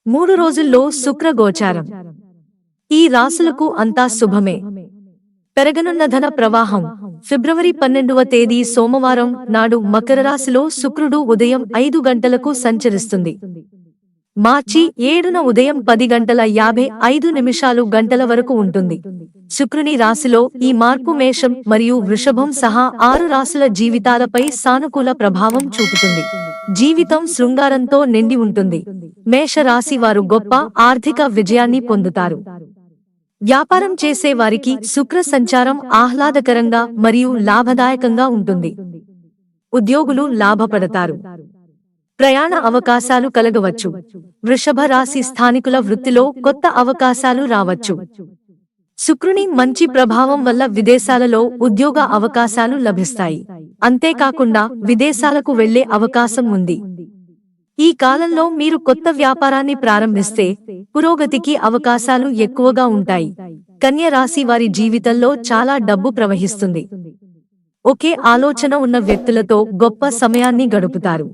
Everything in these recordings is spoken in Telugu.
3 రోజుల్లో శుక్ర గోచారం. ఈ రాసులకు అంతా శుభమే. పెరగనున్న ధన ప్రవాహం. ఫిబ్రవరి 12వ తేదీ సోమవారం నాడు మకర రాశిలో శుక్రుడు ఉదయం 5 గంటలకు సంచరిస్తుంది. మార్చి 7న ఉదయం 10:55 గంటల వరకు ఉంటుంది. శుక్రుని రాశిలో ఈ మార్పు మేషం మరియు వృషభం సహా 6 రాశుల జీవితాలపై సానుకూల ప్రభావం చూపుతుంది. జీవితం శృంగారంతో నిండి ఉంటుంది. మేష రాశి వారు గొప్ప ఆర్థిక విజయాన్ని పొందుతారు. వ్యాపారం చేసే వారికి శుక్ర సంచారం ఆహ్లాదకరంగా మరియు లాభదాయకంగా ఉంటుంది. ఉద్యోగులు లాభపడతారు. ప్రయాణ అవకాశాలు కలగవచ్చు. వృషభ రాశి స్థానికుల వృత్తిలో కొత్త అవకాశాలు రావచ్చు. శుక్రుని మంచి ప్రభావం వల్ల విదేశాలలో ఉద్యోగ అవకాశాలు లభిస్తాయి. అంతేకాకుండా విదేశాలకు వెళ్లే అవకాశం ఉంది. ఈ కాలంలో మీరు కొత్త వ్యాపారాన్ని ప్రారంభిస్తే పురోగతికి అవకాశాలు ఎక్కువగా ఉంటాయి. కన్య రాశి వారి జీవితంలో చాలా డబ్బు ప్రవహిస్తుంది. ఒకే ఆలోచన ఉన్న వ్యక్తులతో గొప్ప సమయాన్ని గడుపుతారు.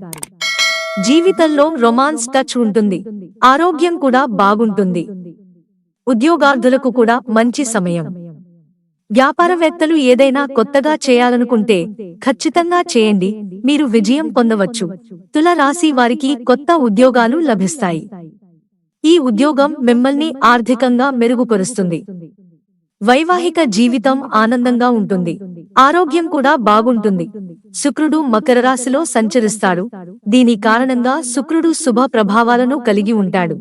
జీవితంలో రొమాన్స్ టచ్ ఉంటుంది. ఆరోగ్యం కూడా బాగుంటుంది. ఉద్యోగార్థులకు కూడా మంచి సమయం. వ్యాపారవేత్తలు ఏదైనా కొత్తగా చేయాలనుకుంటే ఖచ్చితంగా చేయండి, మీరు విజయం పొందవచ్చు. తుల రాశి వారికి కొత్త ఉద్యోగాలు లభిస్తాయి. ఈ ఉద్యోగం మిమ్మల్ని ఆర్థికంగా మెరుగుపరుస్తుంది. వైవాహిక జీవితం ఆనందంగా ఉంటుంది. ఆరోగ్యం కూడా బాగుంటుంది. శుక్రుడు మకర రాశిలో సంచరిస్తాడు. దీని కారణంగా శుక్రుడు శుభ ప్రభావాలను కలిగి ఉంటాడు.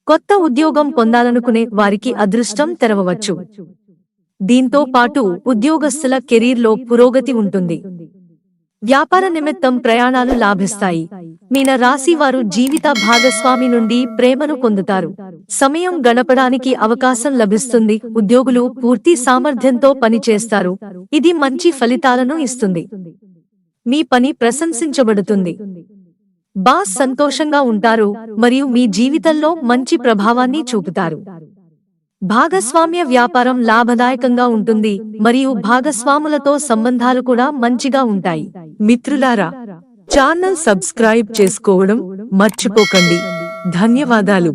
కొత్త ఉద్యోగం పొందాలనుకునే వారికి అదృష్టం తెరవవచ్చు. దీంతో పాటు ఉద్యోగస్తుల కెరీర్లో పురోగతి ఉంటుంది. వ్యాపార నిమిత్తం ప్రయాణాలు లాభిస్తాయి. మీన రాశి వారు జీవిత భాగస్వామి నుండి ప్రేమను పొందుతారు. సమయం గడపడానికి అవకాశం లభిస్తుంది. ఉద్యోగులు పూర్తి సామర్థ్యంతో పనిచేస్తారు. ఇది మంచి ఫలితాలను ఇస్తుంది. మీ పని ప్రశంసించబడుతుంది. బాస్ సంతోషంగా ఉంటారు మరియు మీ జీవితంలో మంచి ప్రభావాన్ని చూపుతారు. భాగస్వామ్య వ్యాపారం లాభదాయకంగా ఉంటుంది మరియు భాగస్వాములతో సంబంధాలు కూడా మంచిగా ఉంటాయి. మిత్రులారా, ఛానల్ సబ్స్క్రైబ్ చేసుకోవడం మర్చిపోకండి. ధన్యవాదాలు.